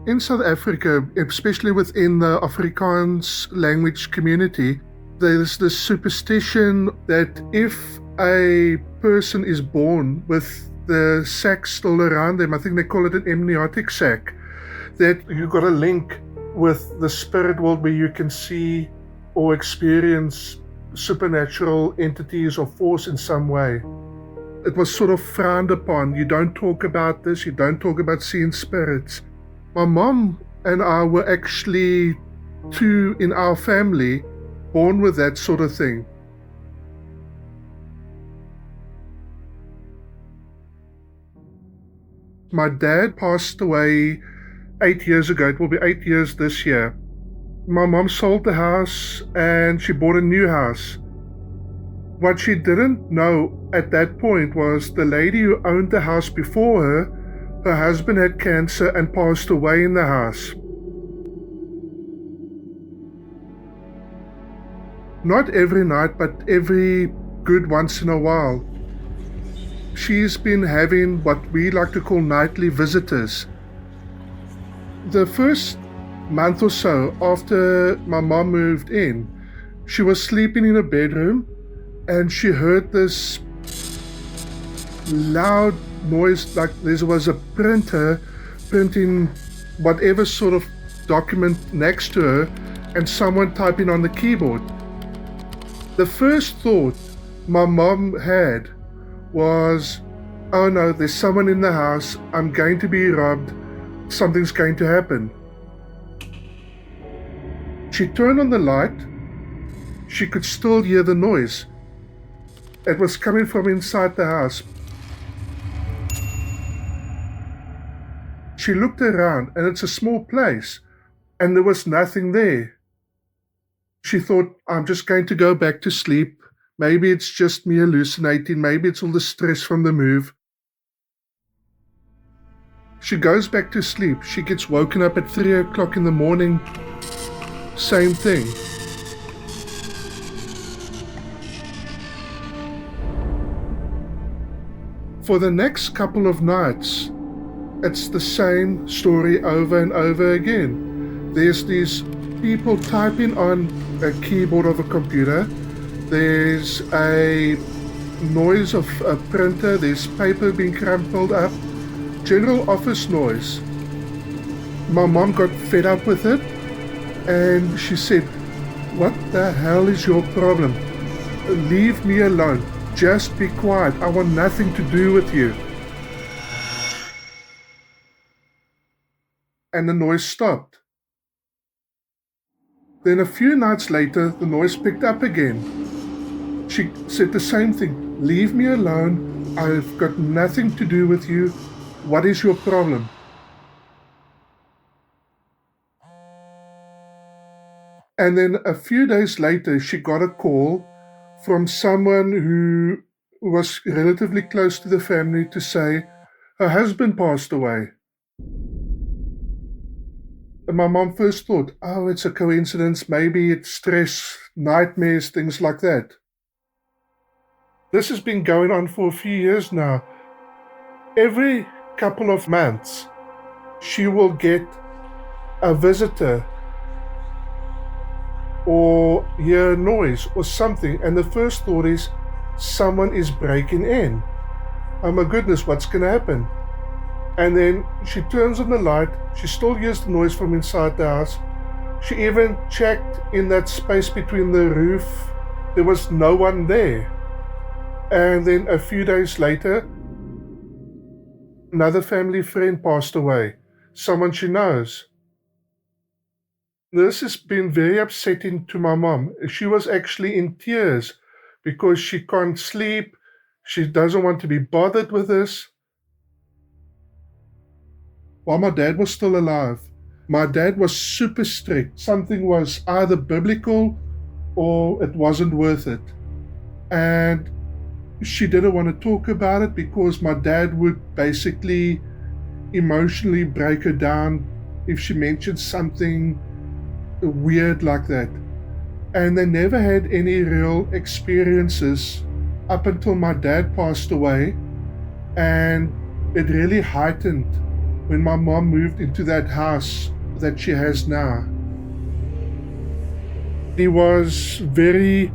In South Africa, especially within the Afrikaans language community, there's this superstition that if a person is born with the sac still around them, I think they call it an amniotic sac, that you've got a link with the spirit world where you can see or experience supernatural entities or force in some way. It was sort of frowned upon. You don't talk about this, you don't talk about seeing spirits. My mom and I were actually two in our family born with that sort of thing. My dad passed away 8 years ago. It will be 8 years this year. My mom sold the house and she bought a new house. What she didn't know at that point was the lady who owned the house before her husband had cancer and passed away in the house. Not every night, but every good once in a while. She's been having what we like to call nightly visitors. The first month or so after my mom moved in, she was sleeping in a bedroom and she heard this loud noise, like there was a printer printing whatever sort of document next to her and someone typing on the keyboard. The first thought my mom had was, oh no, there's someone in the house, I'm going to be robbed, something's going to happen. She turned on the light. She could still hear the noise. It was coming from inside the house. She looked around, and it's a small place, and there was nothing there. She thought, I'm just going to go back to sleep. Maybe it's just me hallucinating. Maybe it's all the stress from the move. She goes back to sleep. She gets woken up at 3 o'clock in the morning. Same thing. For the next couple of nights, it's the same story over and over again. There's these people typing on a keyboard of a computer. There's a noise of a printer. There's paper being crumpled up. General office noise. My mom got fed up with it and she said, what the hell is your problem? Leave me alone. Just be quiet. I want nothing to do with you. And the noise stopped. Then a few nights later, the noise picked up again. She said the same thing. Leave me alone. I've got nothing to do with you. What is your problem? And then a few days later, she got a call from someone who was relatively close to the family to say her husband passed away. And my mom first thought, oh, it's a coincidence, maybe it's stress, nightmares, things like that. This has been going on for a few years now. Every couple of months, she will get a visitor or hear a noise or something, and the first thought is someone is breaking in. Oh my goodness, what's going to happen? And then she turns on the light. She still hears the noise from inside the house. She even checked in that space between the roof. There was no one there. And then a few days later, another family friend passed away, someone she knows. This has been very upsetting to my mom. She was actually in tears because she can't sleep. She doesn't want to be bothered with this. While my dad was still alive, my dad was super strict. Something was either biblical or it wasn't worth it. And she didn't want to talk about it because my dad would basically emotionally break her down if she mentioned something weird like that. And they never had any real experiences up until my dad passed away, and it really heightened when my mom moved into that house that she has now. He was very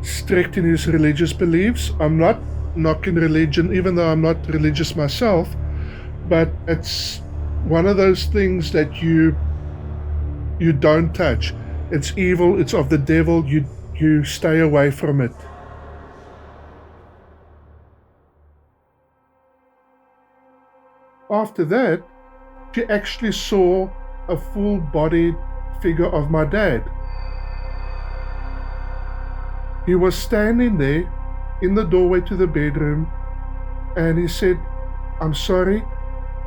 strict in his religious beliefs. I'm not knocking religion, even though I'm not religious myself, but it's one of those things that you don't touch. It's evil, it's of the devil, you stay away from it. After that, she actually saw a full-bodied figure of my dad. He was standing there in the doorway to the bedroom, and he said, "I'm sorry,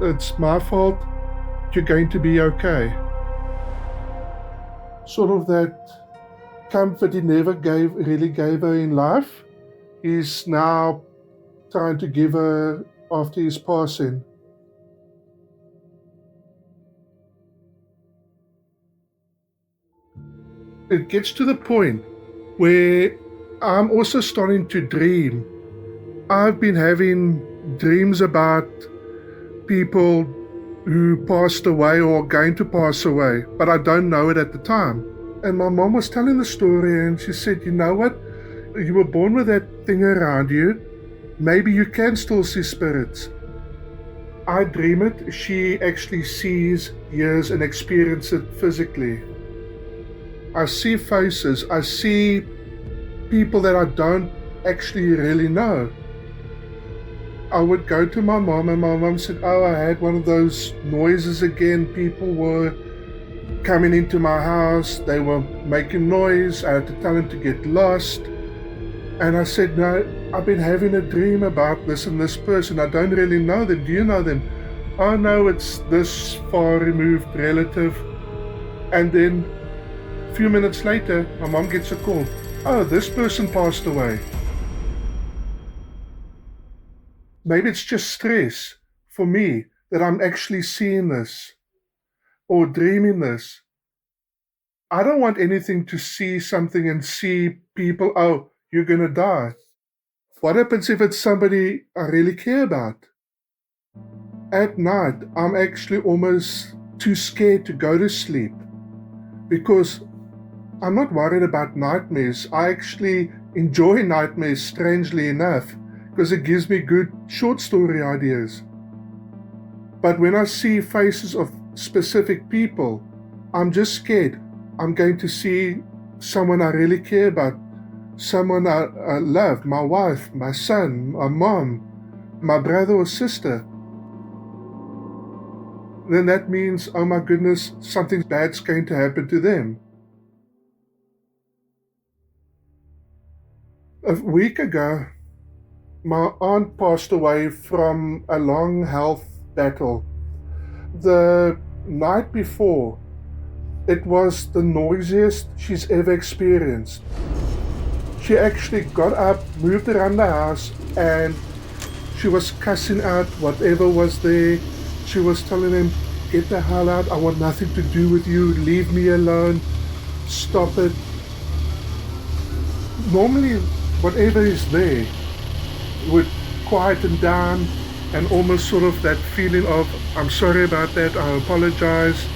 it's my fault, you're going to be okay." Sort of that comfort he never really gave her in life, he's now trying to give her after his passing. It gets to the point where I'm also starting to dream. I've been having dreams about people who passed away or going to pass away, but I don't know it at the time. And my mom was telling the story, and she said, "You know what? You were born with that thing around you. Maybe you can still see spirits." I dream it. She actually sees, hears, and experiences it physically. I see faces. I see people that I don't actually really know. I would go to my mom, and my mom said, "Oh, I had one of those noises again. People were coming into my house. They were making noise. I had to tell them to get lost." And I said, "No, I've been having a dream about this and this person. I don't really know them. Do you know them?" "Oh, no, it's this far removed relative." And then a few minutes later, my mom gets a call. "Oh, this person passed away." Maybe it's just stress for me that I'm actually seeing this or dreaming this. I don't want anything to see something and see people, "Oh, you're going to die." What happens if it's somebody I really care about? At night, I'm actually almost too scared to go to sleep because I'm not worried about nightmares. I actually enjoy nightmares, strangely enough, because it gives me good short story ideas. But when I see faces of specific people, I'm just scared. I'm going to see someone I really care about, someone I love, my wife, my son, my mom, my brother or sister. Then that means, oh my goodness, something bad's going to happen to them. A week ago, my aunt passed away from a long health battle. The night before, it was the noisiest she's ever experienced. She actually got up, moved around the house, and she was cussing out whatever was there. She was telling them, "Get the hell out, I want nothing to do with you, leave me alone, stop it." Normally, whatever is there would quieten down, and almost sort of that feeling of, "I'm sorry about that, I apologize,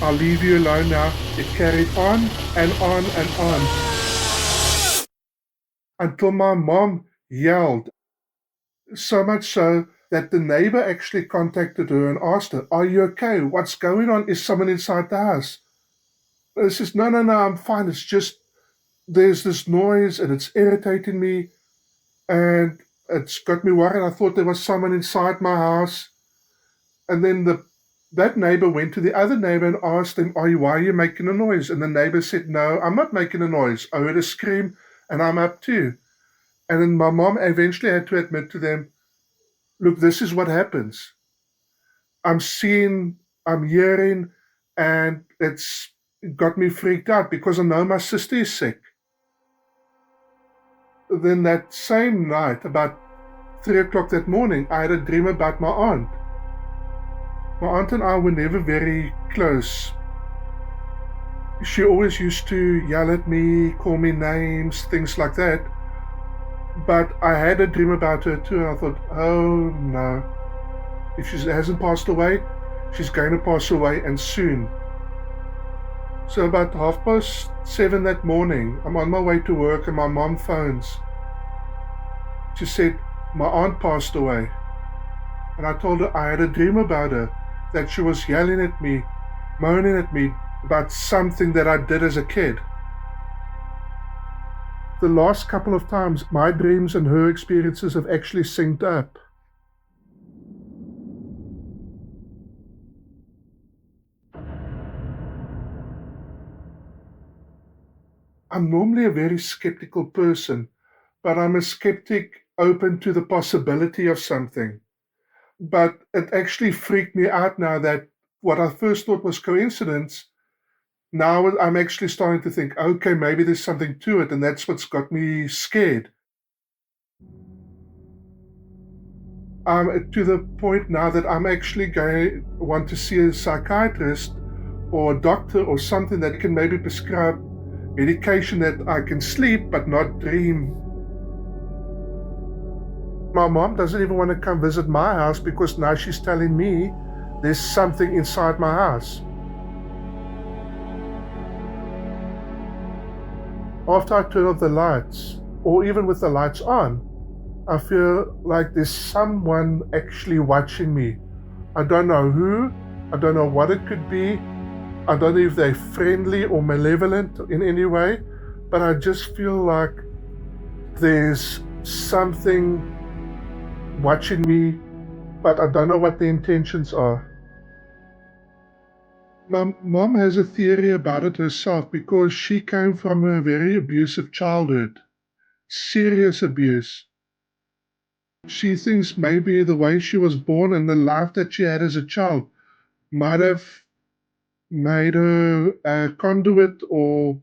I'll leave you alone now." It carried on and on and on until my mom yelled, so much so that the neighbor actually contacted her and asked her, "Are you okay? What's going on? Is someone inside the house?" And she says, No, I'm fine. It's just there's this noise and it's irritating me and it's got me worried. I thought there was someone inside my house." And then that neighbor went to the other neighbor and asked him, why are you making a noise?" And the neighbor said, "No, I'm not making a noise. I heard a scream and I'm up too." And then my mom eventually had to admit to them, "Look, this is what happens. I'm seeing, I'm hearing, and it's got me freaked out because I know my sister is sick." Then that same night, about 3 o'clock that morning, I had a dream about my aunt. My aunt and I were never very close. She always used to yell at me, call me names, things like that. But I had a dream about her too, and I thought, oh no. If she hasn't passed away, she's going to pass away, and soon. So about 7:30 that morning, I'm on my way to work and my mom phones. She said, my aunt passed away. And I told her I had a dream about her, that she was yelling at me, moaning at me about something that I did as a kid. The last couple of times, my dreams and her experiences have actually synced up. I'm normally a very skeptical person, but I'm a skeptic open to the possibility of something. But it actually freaked me out now that what I first thought was coincidence, now I'm actually starting to think, okay, maybe there's something to it, and that's what's got me scared. To the point now that I'm actually going to want to see a psychiatrist or a doctor or something that can maybe prescribe medication that I can sleep but not dream. My mom doesn't even want to come visit my house because now she's telling me there's something inside my house. After I turn off the lights, or even with the lights on, I feel like there's someone actually watching me. I don't know who, I don't know what it could be, I don't know if they're friendly or malevolent in any way, but I just feel like there's something watching me, but I don't know what the intentions are. My mom has a theory about it herself because she came from a very abusive childhood, serious abuse. She thinks maybe the way she was born and the life that she had as a child might have made her a conduit or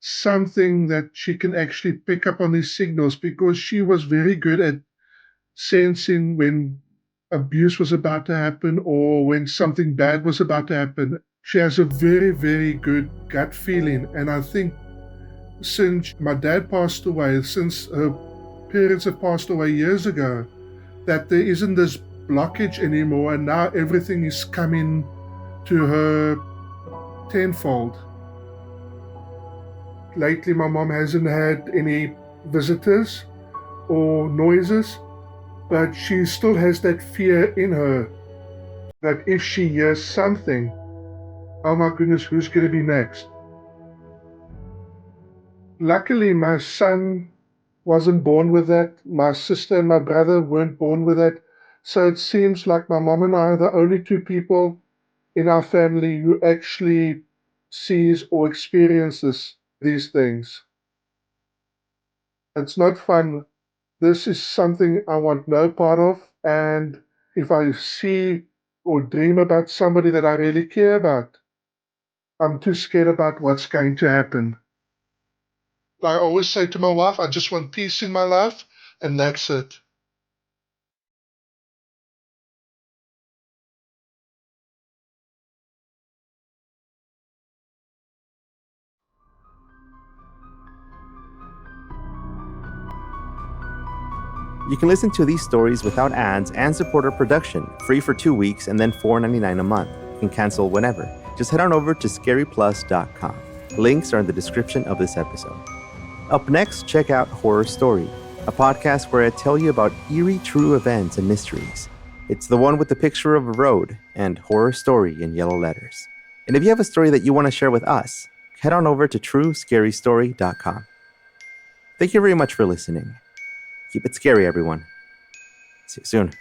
something that she can actually pick up on these signals, because she was very good at sensing when abuse was about to happen or when something bad was about to happen. She has a very, very good gut feeling. And I think since my dad passed away, since her parents have passed away years ago, that there isn't this blockage anymore, and now everything is coming to her tenfold. Lately, my mom hasn't had any visitors or noises, but she still has that fear in her that if she hears something, oh my goodness, who's going to be next? Luckily, my son wasn't born with that. My sister and my brother weren't born with that. So it seems like my mom and I are the only two people in our family who actually sees or experiences these things. It's not fun. This is something I want no part of. And if I see or dream about somebody that I really care about, I'm too scared about what's going to happen. I always say to my wife, I just want peace in my life, and that's it. You can listen to these stories without ads and support our production, free for 2 weeks and then $4.99 a month. You can cancel whenever. Just head on over to scaryplus.com. Links are in the description of this episode. Up next, check out Horror Story, a podcast where I tell you about eerie true events and mysteries. It's the one with the picture of a road and Horror Story in yellow letters. And if you have a story that you want to share with us, head on over to truescarystory.com. Thank you very much for listening. Keep it scary, everyone. See you soon.